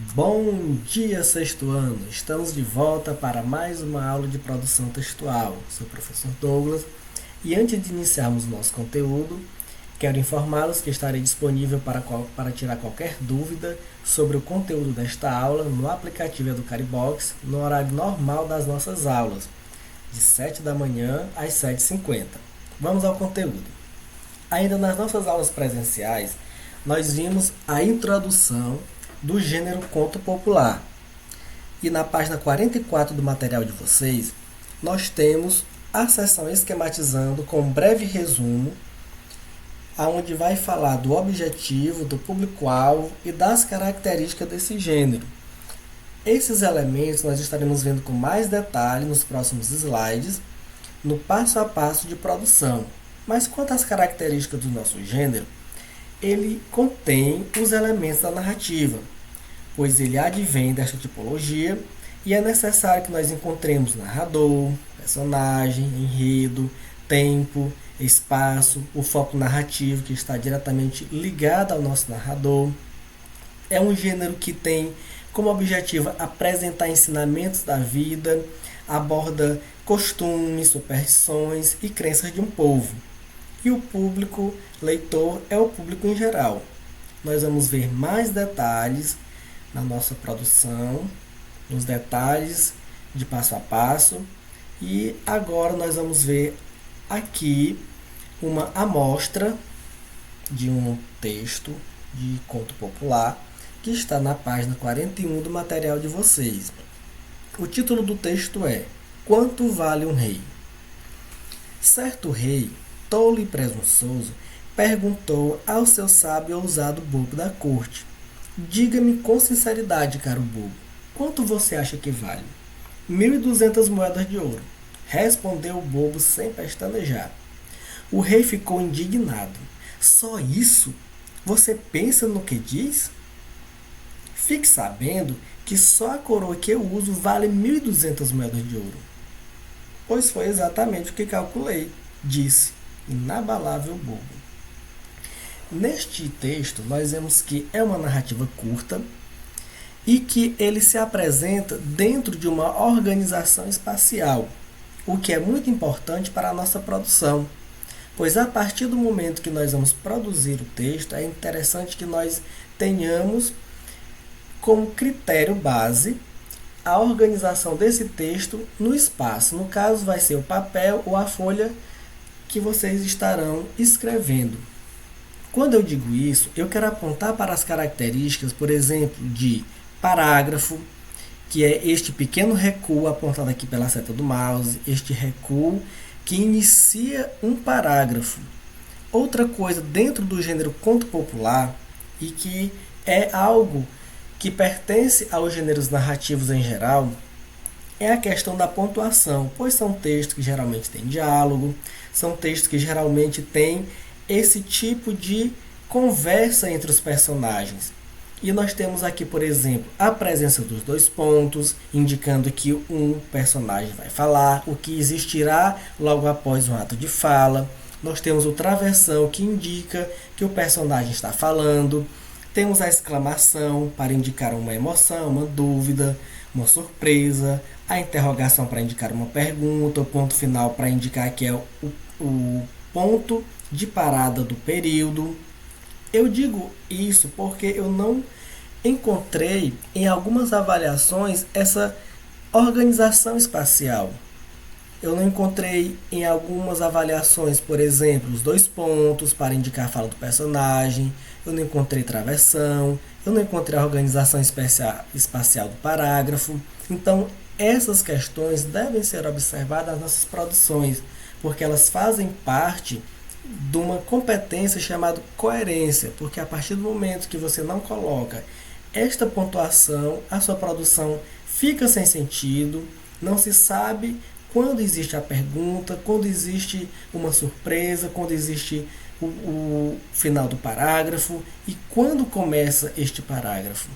Bom dia, sexto ano! Estamos de volta para mais uma aula de produção textual. Sou o professor Douglas e antes de iniciarmos nosso conteúdo, quero informá-los que estarei disponível para tirar qualquer dúvida sobre o conteúdo desta aula no aplicativo Educaribox no horário normal das nossas aulas, de 7 da manhã às 7h50. Vamos ao conteúdo. Ainda nas nossas aulas presenciais, nós vimos a introdução do gênero conto popular. E na página 44 do material de vocês, nós temos a seção esquematizando com um breve resumo, onde vai falar do objetivo, do público-alvo e das características desse gênero. Esses elementos nós estaremos vendo com mais detalhe nos próximos slides, no passo a passo de produção. Mas quanto às características do nosso gênero, ele contém os elementos da narrativa, pois ele advém desta tipologia e é necessário que nós encontremos narrador, personagem, enredo, tempo, espaço, o foco narrativo que está diretamente ligado ao nosso narrador. É um gênero que tem como objetivo apresentar ensinamentos da vida, aborda costumes, superstições e crenças de um povo. E o público leitor é o público em geral. Nós vamos ver mais detalhes na nossa produção, nos detalhes de passo a passo. E agora nós vamos ver aqui uma amostra de um texto de conto popular que está na página 41 do material de vocês. O título do texto é Quanto vale um rei? Certo rei, tolo e presunçoso, perguntou ao seu sábio e ousado bobo da corte: Diga-me com sinceridade, caro bobo, quanto você acha que vale? 1.200 moedas de ouro, respondeu o bobo sem pestanejar. O rei ficou indignado. Só isso? Você pensa no que diz? Fique sabendo que só a coroa que eu uso vale 1.200 moedas de ouro. Pois foi exatamente o que calculei, disse inabalável bobo. Neste texto, nós vemos que é uma narrativa curta e que ele se apresenta dentro de uma organização espacial, o que é muito importante para a nossa produção, pois a partir do momento que nós vamos produzir o texto, é interessante que nós tenhamos como critério base a organização desse texto no espaço. No caso, vai ser o papel ou a folha que vocês estarão escrevendo. Quando eu digo isso, eu quero apontar para as características, por exemplo, de parágrafo, que é este pequeno recuo apontado aqui pela seta do mouse, este recuo que inicia um parágrafo. Outra coisa dentro do gênero conto popular, e que é algo que pertence aos gêneros narrativos em geral, é a questão da pontuação, pois são textos que geralmente têm diálogo, são textos que geralmente têm esse tipo de conversa entre os personagens. E nós temos aqui, por exemplo, a presença dos dois pontos, indicando que um personagem vai falar, o que existirá logo após um ato de fala. Nós temos o travessão, que indica que o personagem está falando. Temos a exclamação, para indicar uma emoção, uma dúvida, uma surpresa. A interrogação, para indicar uma pergunta. O ponto final, para indicar que é o ponto de parada do período. Eu digo isso porque eu não encontrei em algumas avaliações essa organização espacial. Eu não encontrei em algumas avaliações, por exemplo, os dois pontos para indicar a fala do personagem. Eu não encontrei travessão. Eu não encontrei a organização espacial do parágrafo. Então, essas questões devem ser observadas nas nossas produções, porque elas fazem parte de uma competência chamada coerência, porque a partir do momento que você não coloca esta pontuação, a sua produção fica sem sentido, não se sabe quando existe a pergunta, quando existe uma surpresa, quando existe o final do parágrafo e quando começa este parágrafo.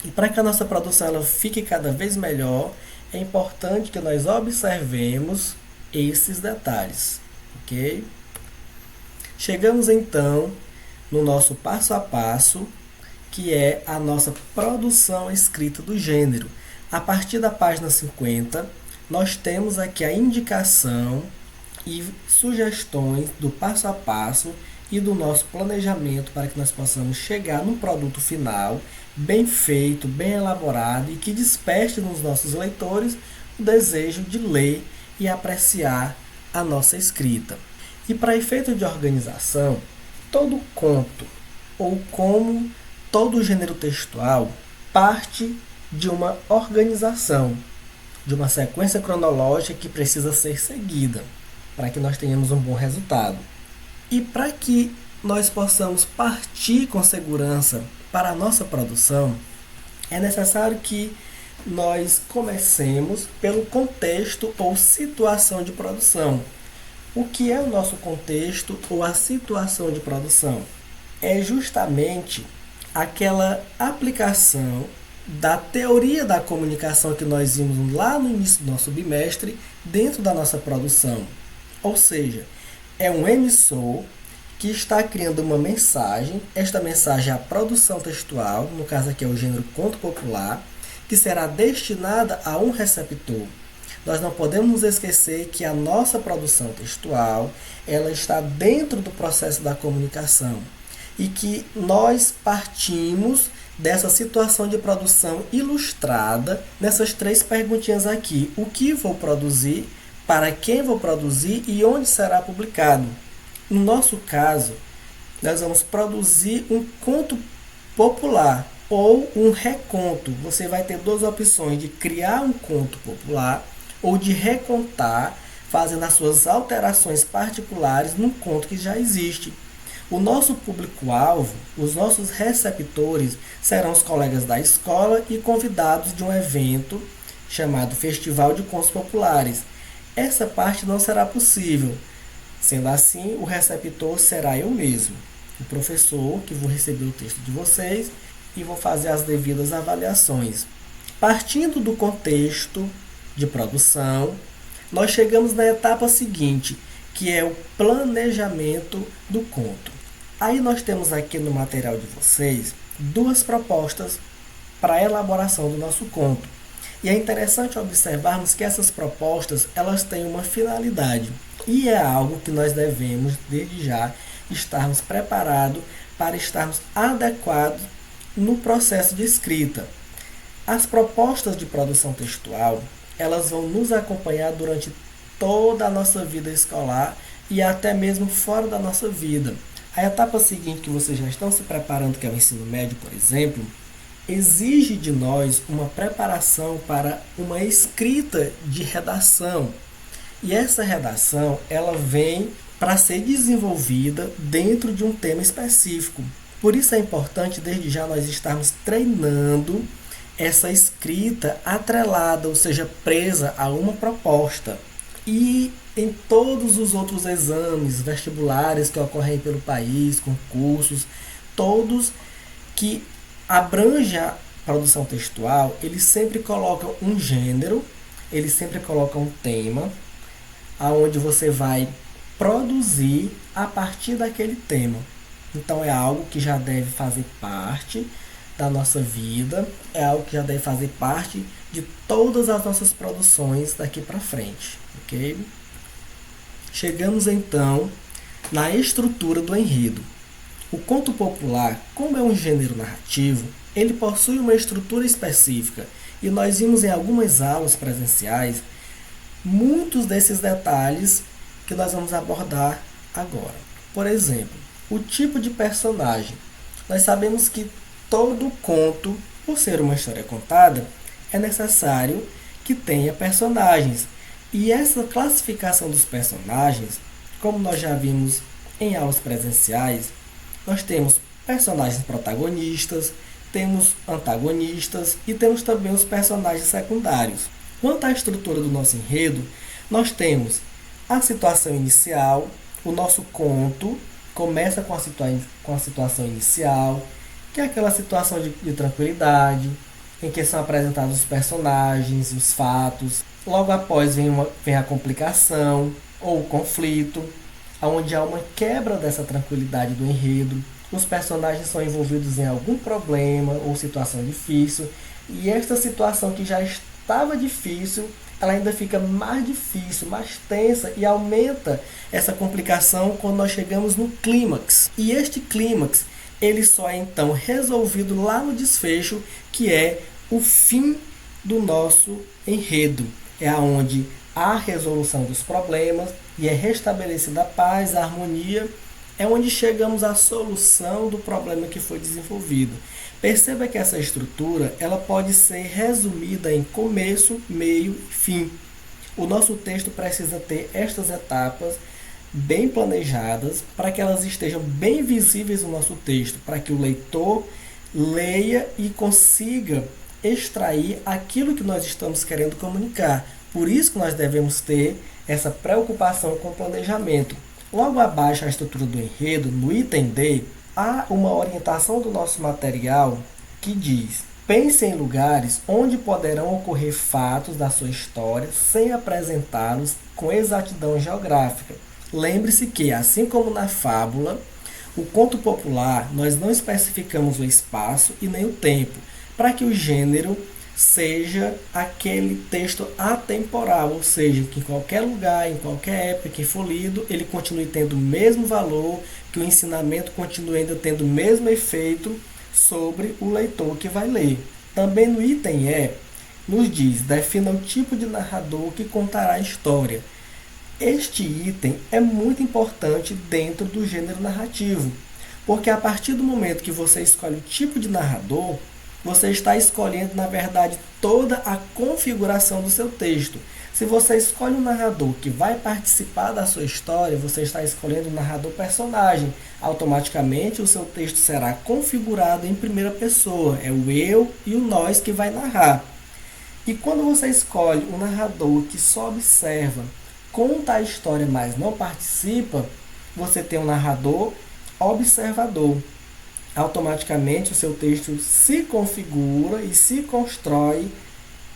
E para que a nossa produção ela fique cada vez melhor, é importante que nós observemos esses detalhes, ok? Chegamos então no nosso passo a passo que é a nossa produção escrita do gênero. A partir da página 50, nós temos aqui a indicação e sugestões do passo a passo e do nosso planejamento para que nós possamos chegar num produto final bem feito, bem elaborado e que desperte nos nossos leitores o desejo de ler e apreciar a nossa escrita. E para efeito de organização, todo conto, ou como todo gênero textual, parte de uma organização, de uma sequência cronológica que precisa ser seguida para que nós tenhamos um bom resultado. E para que nós possamos partir com segurança para a nossa produção, é necessário que nós comecemos pelo contexto ou situação de produção. O que é o nosso contexto ou a situação de produção? É justamente aquela aplicação da teoria da comunicação que nós vimos lá no início do nosso bimestre dentro da nossa produção. Ou seja, é um emissor que está criando uma mensagem, esta mensagem é a produção textual, no caso aqui é o gênero conto popular, que será destinada a um receptor. Nós não podemos nos esquecer que a nossa produção textual, ela está dentro do processo da comunicação e que nós partimos dessa situação de produção ilustrada nessas 3 perguntinhas aqui. O que vou produzir, para quem vou produzir e onde será publicado. No nosso caso, nós vamos produzir um conto popular ou um reconto. Você vai ter 2 opções de criar um conto popular ou de recontar, fazendo as suas alterações particulares num conto que já existe. O nosso público-alvo, os nossos receptores, serão os colegas da escola e convidados de um evento chamado Festival de Contos Populares. Essa parte não será possível. Sendo assim, o receptor será eu mesmo, o professor, que vou receber o texto de vocês e vou fazer as devidas avaliações. Partindo do contexto de produção, nós chegamos na etapa seguinte, que é o planejamento do conto. Aí nós temos aqui no material de vocês 2 propostas para a elaboração do nosso conto. E é interessante observarmos que essas propostas, elas têm uma finalidade. E é algo que nós devemos, desde já, estarmos preparados para estarmos adequados no processo de escrita. As propostas de produção textual, elas vão nos acompanhar durante toda a nossa vida escolar e até mesmo fora da nossa vida. A etapa seguinte que vocês já estão se preparando, que é o ensino médio, por exemplo, exige de nós uma preparação para uma escrita de redação. E essa redação, ela vem para ser desenvolvida dentro de um tema específico. Por isso é importante, desde já, nós estarmos treinando essa escrita atrelada, ou seja, presa a uma proposta. E em todos os outros exames vestibulares que ocorrem pelo país, concursos, todos que abrangem a produção textual, eles sempre colocam um gênero, eles sempre colocam um tema, aonde você vai produzir a partir daquele tema. Então é algo que já deve fazer parte da nossa vida, é algo que já deve fazer parte de todas as nossas produções daqui para frente, ok? Chegamos então na estrutura do enredo. O conto popular, como é um gênero narrativo, ele possui uma estrutura específica e nós vimos em algumas aulas presenciais muitos desses detalhes que nós vamos abordar agora. Por exemplo, o tipo de personagem. Nós sabemos que todo conto, por ser uma história contada, é necessário que tenha personagens. E essa classificação dos personagens, como nós já vimos em aulas presenciais, nós temos personagens protagonistas, temos antagonistas e temos também os personagens secundários. Quanto à estrutura do nosso enredo, nós temos a situação inicial, o nosso conto começa com a situação inicial, que é aquela situação de tranquilidade, em que são apresentados os personagens, os fatos. Logo após vem a complicação ou o conflito, onde há uma quebra dessa tranquilidade do enredo, os personagens são envolvidos em algum problema ou situação difícil, e esta situação que já estava difícil, ela ainda fica mais difícil, mais tensa e aumenta essa complicação quando nós chegamos no clímax. E este clímax, ele só é então resolvido lá no desfecho, que é o fim do nosso enredo. É aonde há a resolução dos problemas e é restabelecida a paz, a harmonia, é onde chegamos à solução do problema que foi desenvolvido. Perceba que essa estrutura ela pode ser resumida em começo, meio e fim. O nosso texto precisa ter estas etapas bem planejadas para que elas estejam bem visíveis no nosso texto, para que o leitor leia e consiga extrair aquilo que nós estamos querendo comunicar. Por isso que nós devemos ter essa preocupação com o planejamento. Logo abaixo da estrutura do enredo, no item D, há uma orientação do nosso material que diz: pense em lugares onde poderão ocorrer fatos da sua história sem apresentá-los com exatidão geográfica. Lembre-se que, assim como na fábula, o conto popular, nós não especificamos o espaço e nem o tempo, para que o gênero seja aquele texto atemporal, ou seja, que em qualquer lugar, em qualquer época que for lido, ele continue tendo o mesmo valor, que o ensinamento continue ainda tendo o mesmo efeito sobre o leitor que vai ler. Também no item E, nos diz: defina o tipo de narrador que contará a história. Este item é muito importante dentro do gênero narrativo, porque a partir do momento que você escolhe o tipo de narrador, você está escolhendo, na verdade, toda a configuração do seu texto. Se você escolhe um narrador que vai participar da sua história, você está escolhendo um narrador personagem. Automaticamente, o seu texto será configurado em primeira pessoa. É o eu e o nós que vai narrar. E quando você escolhe um narrador que só observa, conta a história, mas não participa, você tem um narrador observador. Automaticamente o seu texto se configura e se constrói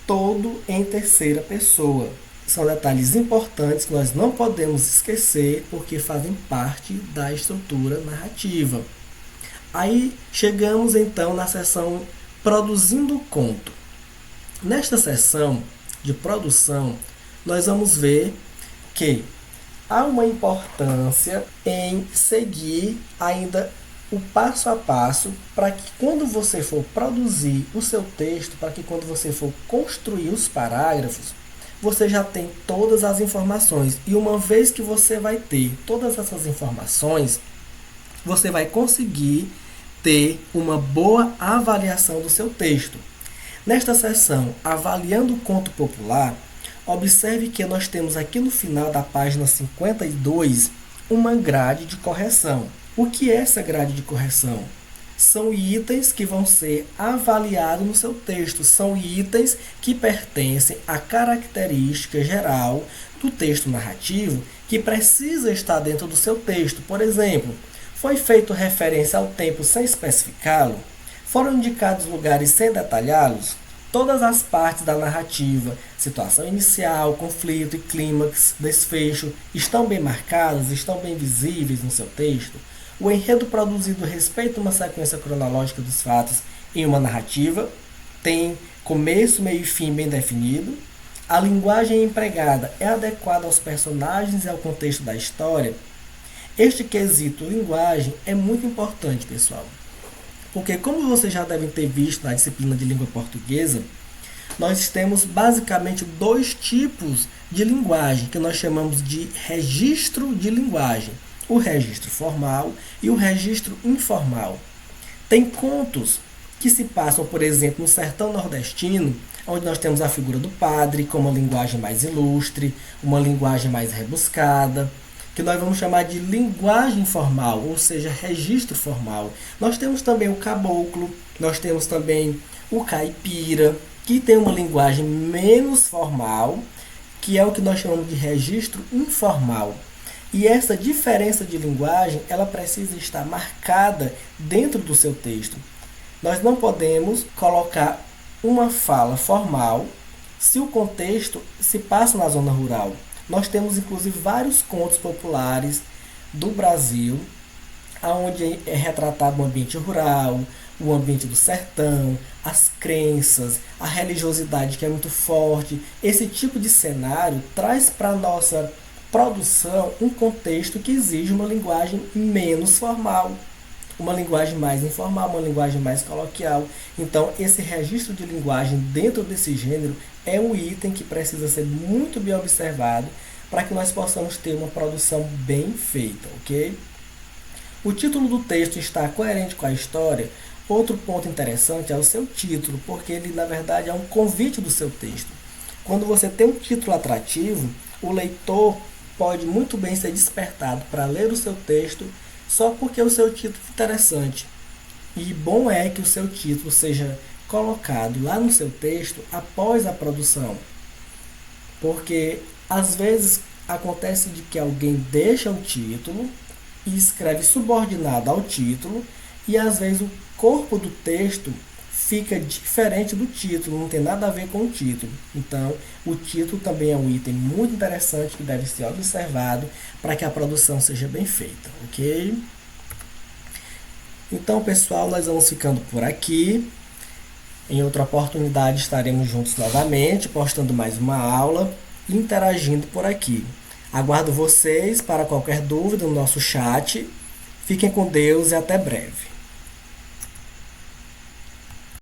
todo em terceira pessoa. São detalhes importantes que nós não podemos esquecer porque fazem parte da estrutura narrativa. Aí chegamos então na seção Produzindo o Conto. Nesta seção de produção, nós vamos ver que há uma importância em seguir ainda o passo a passo para que quando você for produzir o seu texto, para que quando você for construir os parágrafos, você já tem todas as informações. E uma vez que você vai ter todas essas informações, você vai conseguir ter uma boa avaliação do seu texto. Nesta seção, avaliando o conto popular, observe que nós temos aqui no final da página 52 uma grade de correção. O que é essa grade de correção? São itens que vão ser avaliados no seu texto. São itens que pertencem à característica geral do texto narrativo que precisa estar dentro do seu texto. Por exemplo, foi feito referência ao tempo sem especificá-lo? Foram indicados lugares sem detalhá-los? Todas as partes da narrativa, situação inicial, conflito e clímax, desfecho, estão bem marcadas, estão bem visíveis no seu texto? O enredo produzido respeita uma sequência cronológica dos fatos em uma narrativa, tem começo, meio e fim bem definido. A linguagem empregada é adequada aos personagens e ao contexto da história. Este quesito linguagem é muito importante, pessoal, porque como vocês já devem ter visto na disciplina de língua portuguesa, nós temos basicamente dois tipos de linguagem que nós chamamos de registro de linguagem. O registro formal e o registro informal. Tem contos que se passam, por exemplo, no sertão nordestino, onde nós temos a figura do padre com uma linguagem mais ilustre, uma linguagem mais rebuscada, que nós vamos chamar de linguagem formal, ou seja, registro formal. Nós temos também o caboclo, nós temos também o caipira, que tem uma linguagem menos formal, que é o que nós chamamos de registro informal. E essa diferença de linguagem, ela precisa estar marcada dentro do seu texto. Nós não podemos colocar uma fala formal se o contexto se passa na zona rural. Nós temos, inclusive, vários contos populares do Brasil onde é retratado o ambiente rural, o ambiente do sertão, as crenças, a religiosidade que é muito forte. Esse tipo de cenário traz para a nossa produção um contexto que exige uma linguagem menos formal, uma linguagem mais informal, uma linguagem mais coloquial. Então, esse registro de linguagem dentro desse gênero é um item que precisa ser muito bem observado para que nós possamos ter uma produção bem feita, ok? O título do texto está coerente com a história. Outro ponto interessante é o seu título, porque ele, na verdade, é um convite do seu texto. Quando você tem um título atrativo, o leitor pode muito bem ser despertado para ler o seu texto só porque o seu título é interessante. E bom é que o seu título seja colocado lá no seu texto após a produção, porque às vezes acontece de que alguém deixa o título e escreve subordinado ao título, e às vezes o corpo do texto fica diferente do título, não tem nada a ver com o título. Então, o título também é um item muito interessante que deve ser observado para que a produção seja bem feita, ok? Então, pessoal, nós vamos ficando por aqui. Em outra oportunidade estaremos juntos novamente, postando mais uma aula e interagindo por aqui. Aguardo vocês para qualquer dúvida no nosso chat. Fiquem com Deus e até breve.